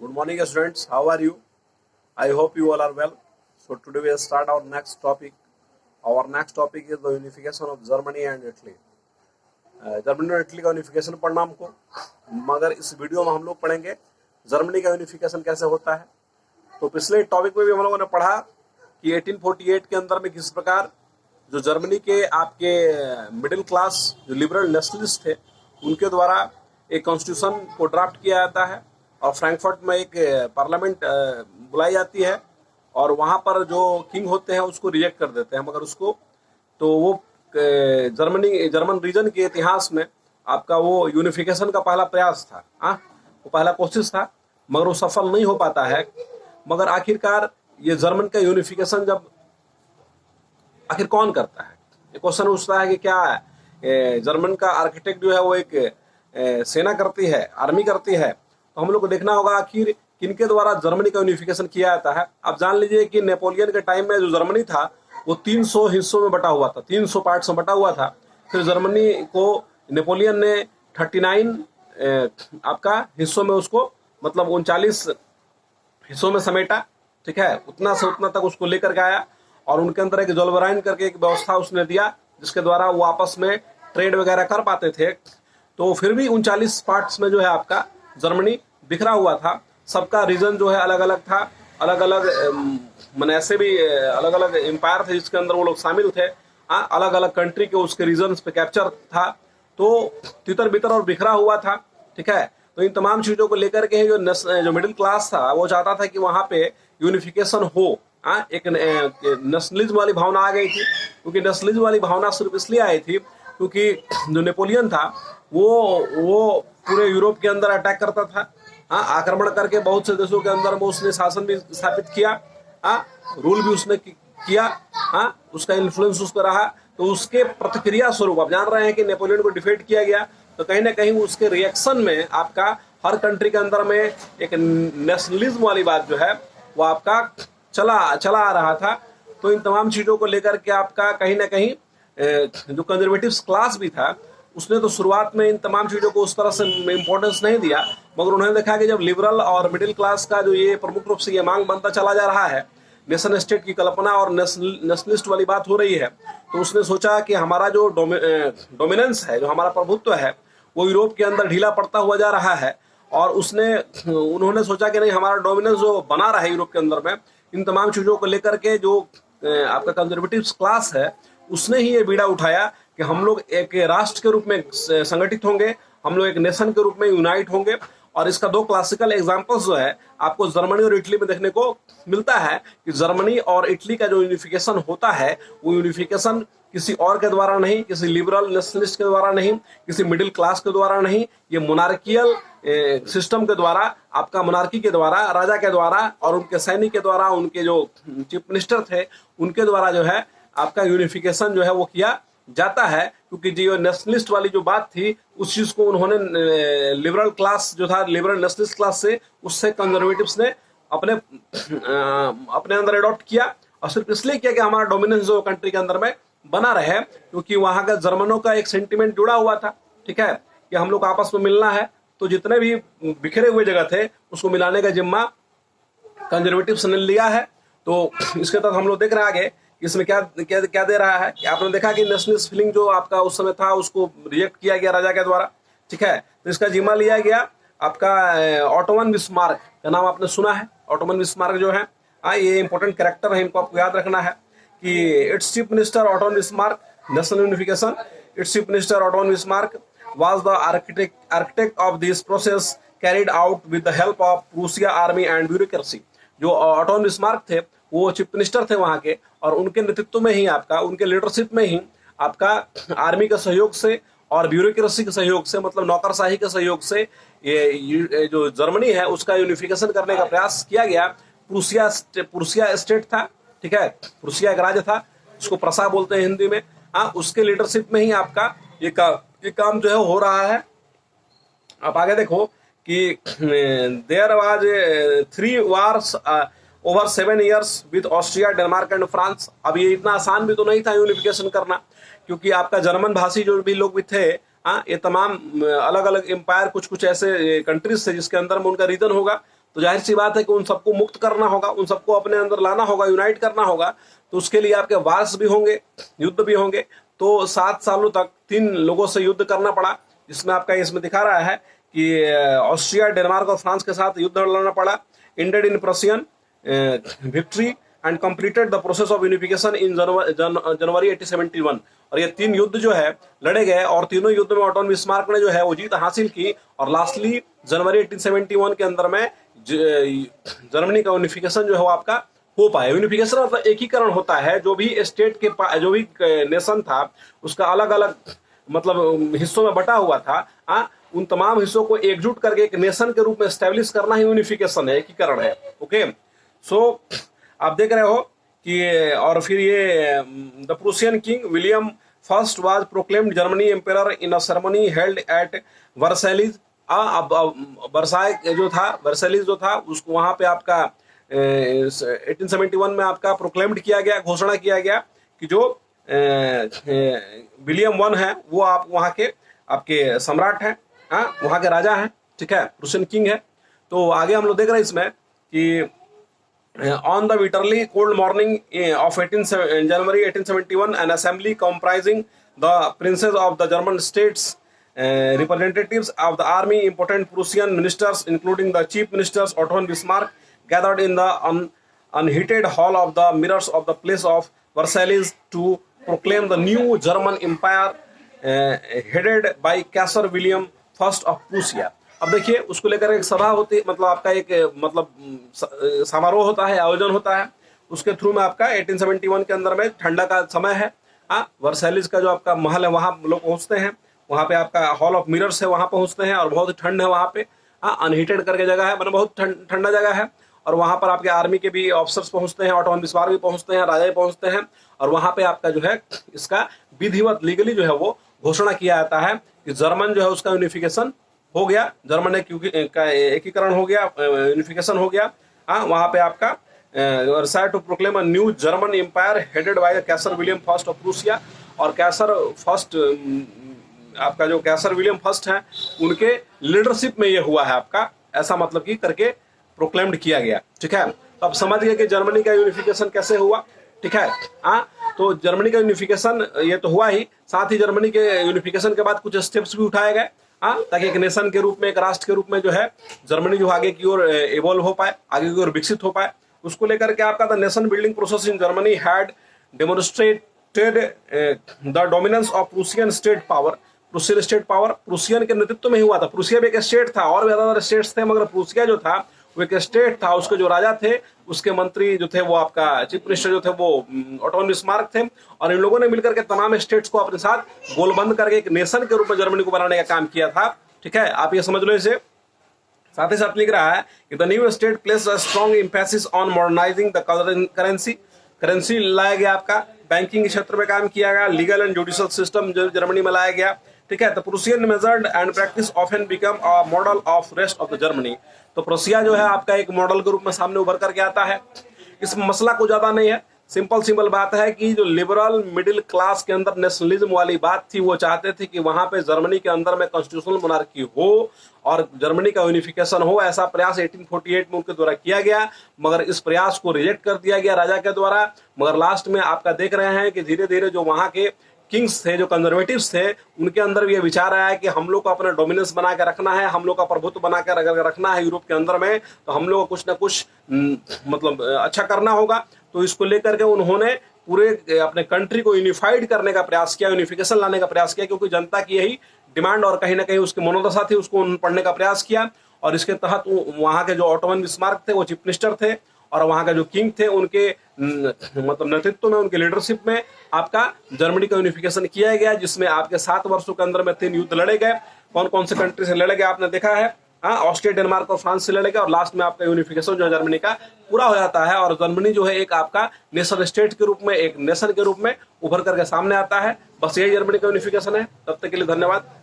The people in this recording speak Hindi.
Good morning, students. How are you? I hope you all are well. So today we will start our next topic. Our next topic is the unification of Germany and Italy. Germany और इटली का यूनिफिकेशन पढ़ना हमको, मगर इस वीडियो में हम लोग पढ़ेंगे जर्मनी का यूनिफिकेशन कैसे होता है। तो पिछले टॉपिक में भी हम लोगों ने पढ़ा कि 1848 के अंदर में किस प्रकार जो जर्मनी के आपके मिडिल क्लास जो लिबरल नेशनलिस्ट थे उनके द्वारा एक कॉन्स्टिट्यूशन को ड्राफ्ट किया जाता है और फ्रैंकफर्ट में एक पार्लियामेंट बुलाई जाती है और वहाँ पर जो किंग होते हैं उसको रिजेक्ट कर देते हैं। मगर उसको तो वो जर्मन रीजन के इतिहास में आपका वो यूनिफिकेशन का पहला प्रयास था, वो पहला कोशिश था, मगर वो सफल नहीं हो पाता है। मगर आखिरकार ये जर्मन का यूनिफिकेशन जब आखिर कौन करता है, ये क्वेश्चन उठता है कि क्या जर्मन का आर्किटेक्ट जो है वो एक सेना करती है, आर्मी करती है। तो हम लोग को देखना होगा आखिर किनके द्वारा जर्मनी का यूनिफिकेशन किया जाता है। आप जान लीजिए कि नेपोलियन के टाइम में जो जर्मनी था वो 300 हिस्सों में बटा हुआ था, 300 पार्ट्स में बटा हुआ था। फिर जर्मनी को नेपोलियन ने 39 आपका हिस्सों में उसको मतलब 39 हिस्सों में समेटा, ठीक है, उतना से उतना तक उसको लेकर के आया और उनके अंदर एक जोलबराइन करके एक व्यवस्था उसने दिया जिसके द्वारा वो आपस में ट्रेड वगैरह कर पाते थे। तो फिर भी 39 पार्ट्स में जो है आपका जर्मनी बिखरा हुआ था, सबका रीजन जो है अलग अलग था, अलग अलग मन ऐसे भी अलग अलग एम्पायर थे जिसके अंदर वो लोग शामिल थे, अलग अलग कंट्री के उसके रीजन पे कैप्चर था, तो तितर बितर और बिखरा हुआ था, ठीक है। तो इन तमाम चीजों को लेकर के जो मिडिल क्लास था वो चाहता था कि वहां पे यूनिफिकेशन हो। एक नेशनलिज्म वाली भावना आ गई थी, क्योंकि नेशनलिज्म वाली भावना सिर्फ इसलिए आई थी क्योंकि जो नेपोलियन था वो पूरे यूरोप के अंदर अटैक करता था, आक्रमण करके बहुत से देशों के अंदर वो उसने शासन भी स्थापित किया, रूल भी उसने किया, उसका इन्फ्लुएंस उसको रहा। तो उसके प्रतिक्रिया स्वरूप आप जान रहे हैं कि नेपोलियन को डिफीट किया गया, तो कहीं ना कहीं उसके रिएक्शन में आपका हर कंट्री के अंदर में एक नेशनलिज्म वाली बात जो है वो आपका चला आ रहा था। तो इन तमाम चीजों को लेकर के आपका कहीं ना कहीं जो कंजर्वेटिव क्लास भी था उसने तो शुरुआत में इन तमाम चीजों को उस तरह से इम्पोर्टेंस नहीं दिया, मगर उन्होंने देखा कि जब लिबरल और मिडिल क्लास का जो ये प्रमुख रूप से ये मांग बनता चला जा रहा है, नेशन स्टेट की कल्पना और नेशनलिस्ट वाली बात हो रही है, तो उसने सोचा कि हमारा जो डोमिनेंस है, जो हमारा प्रभुत्व है, वो यूरोप के अंदर ढीला पड़ता हुआ जा रहा है। और उन्होंने सोचा कि नहीं, हमारा डोमिनेंस जो बना रहा है यूरोप के अंदर में, इन तमाम चीजों को लेकर के जो आपका कंजर्वेटिव क्लास है उसने ही ये बीड़ा उठाया कि हम लोग एक राष्ट्र के रूप में संगठित होंगे, हम लोग एक नेशन के रूप में यूनाइट होंगे। और इसका दो क्लासिकल एग्जांपल्स जो है आपको जर्मनी और इटली में देखने को मिलता है कि जर्मनी और इटली का जो यूनिफिकेशन होता है वो यूनिफिकेशन किसी और के द्वारा नहीं, किसी लिबरल नेशनलिस्ट के द्वारा नहीं, किसी मिडिल क्लास के द्वारा नहीं, ये मोनार्कियल सिस्टम के द्वारा, आपका मोनार्की के द्वारा, राजा के द्वारा और उनके सैनिक के द्वारा, उनके जो चीफ मिनिस्टर थे उनके द्वारा जो है आपका यूनिफिकेशन जो है वो किया जाता है। क्योंकि जो नेशनलिस्ट वाली जो बात थी उस चीज को उन्होंने लिबरल क्लास जो था, लिबरल नेशनलिस्ट क्लास से उससे कंजर्वेटिव्स ने अपने अंदर अडॉप्ट किया, और सिर्फ इसलिए किया कि हमारा डोमिनेंस जो कंट्री के अंदर में बना रहे, क्योंकि वहां का जर्मनों का एक सेंटिमेंट जुड़ा हुआ था, ठीक है, कि हम लोग आपस में मिलना है। तो जितने भी बिखरे हुए जगह थे उसको मिलाने का जिम्मा कंजर्वेटिव्स ने लिया है। तो इसके तहत हम लोग देख रहे हैं आगे इसमें क्या क्या क्या दे रहा है। आपने देखा कि नेशनलिस्ट फीलिंग जो आपका उस समय था उसको रिजेक्ट किया गया राजा के द्वारा, ठीक है। तो इसका जिम्मा लिया गया आपका ऑटोमन बिस्मार्क का नाम आपने सुना है। ऑटोमन बिस्मार्क जो है ये इंपॉर्टेंट कैरेक्टर है, इनको आपको याद रखना है कि it's chief minister Ottoman Bismarck, national unification, it's chief minister Ottoman Bismarck was the architect of this process carried out with the help of Prussia army and bureaucracy। जो ऑटोन बिस्मार्क थे वो चीफ मिनिस्टर थे वहां के, और उनके नेतृत्व में ही आपका, उनके लीडरशिप में ही आपका आर्मी के सहयोग से और ब्यूरोक्रेसी के सहयोग से, मतलब नौकरशाही के सहयोग से ये जो जर्मनी है उसका यूनिफिकेशन करने का प्रयास किया गया। प्रूसिया स्टेट था, ठीक है, प्रूसिया एक राज्य था, उसको प्रसा बोलते हैं हिंदी में, उसके लीडरशिप में ही आपका ये काम जो है हो रहा है। आप आगे देखो कि there was 3 wars over 7 years with Austria, Denmark and France. अब ये इतना आसान भी तो नहीं था यूनिफिकेशन करना, क्योंकि आपका जर्मन भाषी जो भी लोग भी थे, ये तमाम अलग अलग एम्पायर, कुछ कुछ ऐसे कंट्रीज थे जिसके अंदर में उनका रीजन होगा। तो जाहिर सी बात है कि उन सबको मुक्त करना होगा, उन सबको अपने अंदर लाना होगा, यूनाइट करना होगा। तो उसके लिए आपके वार्स भी होंगे, युद्ध भी होंगे। तो 7 सालों तक 3 लोगों से युद्ध करना पड़ा, जिसमें आपका इसमें दिखा रहा है कि ऑस्ट्रिया, डेनमार्क और फ्रांस के साथ युद्ध लड़ना पड़ा। Indeed in Prussian victory and completed the process of unification in January 1871। और ये 3 युद्ध जो है लड़े गए और तीनों युद्ध में ऑटो बिस्मार्क ने जो है वो जीत हासिल की। और लास्टली जनवरी 1871 के अंदर में जर्मनी का यूनिफिकेशन जो है वो आपका हो पाया। यूनिफिकेशन मतलब एकीकरण होता है, जो भी स्टेट के जो भी नेशन था उसका अलग अलग मतलब हिस्सों में बटा हुआ था, उन तमाम हिस्सों को एकजुट करके एक नेशन के रूप में एस्टेब्लिश करना ही यूनिफिकेशन है, एकीकरण है। ओके, सो आप देख रहे हो कि और फिर ये the Prussian king William first was proclaimed Germany emperor in a ceremony held at Versailles. अब वर्साई वर्साइलीज जो था उसको वहां पे आपका 1871 में आपका प्रोक्लेम्ड किया गया, घोषणा किया गया कि जो विलियम वन है वो आप वहां के आपके सम्राट हैं, वहां के राजा हैं, ठीक है, प्रूसियन किंग है। तो आगे हम लोग देख रहे हैं इसमें कि on the bitterly cold morning of January 1871, an assembly comprising the princes of the German states, representatives of the army, important Prussian ministers, including the chief ministers Otto and Bismarck, gathered in the unheated hall of the mirrors of the place of Versailles to proclaim the new German empire, headed by Kaiser William I of Prussia। अब देखिए उसको लेकर एक सभा होती, मतलब आपका एक मतलब समारोह होता है, आयोजन होता है। उसके थ्रू में आपका 1871 के अंदर में ठंडा का समय है, वर्साइलीज का जो आपका महल है वहां लोग पहुंचते हैं, वहां पे आपका हॉल ऑफ मिरर्स है वहां पहुंचते हैं और बहुत ठंड है वहां पे, अनहीटेड करके जगह है, मतलब बहुत ठंडा जगह है। और वहां पर आपके आर्मी के भी ऑफिसर्स पहुंचते हैं, ऑटो बिस्मार्क भी पहुंचते हैं, राजा भी पहुंचते हैं। और वहां पे आपका जो है इसका विधिवत लीगली जो है वो घोषणा किया जाता है कि जर्मन जो है उसका यूनिफिकेशन हो गया, जर्मन का एकीकरण हो गया, यूनिफिकेशन हो गया। वहां पे आपका Versailles to proclaim a new German empire headed by Kaiser William first of Prussia. और कैसर फर्स्ट आपका जो कैसर विलियम फर्स्ट है उनके लीडरशिप में ये हुआ है आपका, ऐसा मतलब कि करके प्रोक्लेम्ड किया गया, ठीक है। तो आप समझ गए कि जर्मनी का यूनिफिकेशन कैसे हुआ, ठीक है। तो जर्मनी का यूनिफिकेशन ये तो हुआ ही, साथ ही जर्मनी के यूनिफिकेशन के बाद कुछ स्टेप्स भी उठाए गए, ताकि एक नेशन के रूप में, एक राष्ट्र के रूप में जो है जर्मनी जो आगे की ओर इवॉल्व हो पाए, आगे की ओर विकसित हो पाए। उसको लेकर के आपका the nation building process in Germany had demonstrated the dominance of Prussian state power. Prussian state power Prussian के नेतृत्व में ही हुआ था। प्रूसिया भी एक स्टेट था, और भी ज्यादा स्टेट्स थे, मगर प्रूसिया जो था वो एक स्टेट था। उसके जो राजा थे, उसके मंत्री जो थे वो आपका चीफ मिनिस्टर जो थे वो ऑटो बिस्मार्क थे। और इन लोगों ने मिलकर के तमाम स्टेट्स को अपने साथ गोलबंद करके एक नेशन के रूप में जर्मनी को बनाने का काम किया था, ठीक है। आप ये समझ लो इसे। साथ ही साथ लिख रहा है कि the new state place a strong emphasis on modernising the currency लाया गया, आपका बैंकिंग के क्षेत्र में काम किया गया, लीगल एंड जुडिशियल सिस्टम जो जर्मनी में लाया गया, ठीक है। तो Prussian measured and practice often become a model of rest of the Germany. तो प्रूसिया जो है आपका एक मॉडल के रूप में सामने उभर करके आता है। इस मसला को ज्यादा नहीं है, सिंपल बात है कि जो लिबरल मिडिल क्लास के अंदर नेशनलिज्म वाली बात थी, वो चाहते थे कि वहां पे जर्मनी के अंदर में कॉन्स्टिट्यूशनल मोनार्की हो और जर्मनी का यूनिफिकेशन हो। ऐसा प्रयास 1848 में उनके द्वारा किया गया, मगर इस प्रयास को रिजेक्ट कर दिया गया राजा के द्वारा। मगर लास्ट में आपका देख रहे हैं कि धीरे धीरे जो वहां के किंग्स थे, जो कंजर्वेटिव्स थे, उनके अंदर भी ये विचार आया कि हम लोग को अपना डोमिनेंस बना के रखना है, हम लोग का प्रभुत्व बना के अगर रखना है यूरोप के अंदर में, तो हम लोग को कुछ ना कुछ मतलब अच्छा करना होगा। तो इसको लेकर के उन्होंने पूरे अपने कंट्री को यूनिफाइड करने का प्रयास किया, यूनिफिकेशन लाने का प्रयास किया, क्योंकि जनता की यही डिमांड और कहीं ना कहीं उसकी मनोदशा थी, उसको पढ़ने का प्रयास किया। और इसके तहत वहां के जो ऑटो बिस्मार्क थे वो चीफ मिनिस्टर थे, और वहां का जो किंग थे उनके मतलब नेतृत्व में, उनके लीडरशिप में आपका जर्मनी का यूनिफिकेशन किया गया, जिसमें आपके 7 वर्षों के अंदर में 3 युद्ध लड़े गए। कौन कौन से कंट्री से लड़े गए आपने देखा है, ऑस्ट्रिया, डेनमार्क और फ्रांस से लड़े गए। और लास्ट में आपका यूनिफिकेशन जो है जर्मनी का पूरा हो जाता है, और जर्मनी जो है एक आपका नेशन स्टेट के रूप में, एक नेशन के रूप में उभर करके सामने आता है। बस यही जर्मनी का यूनिफिकेशन है। तब तक के लिए धन्यवाद।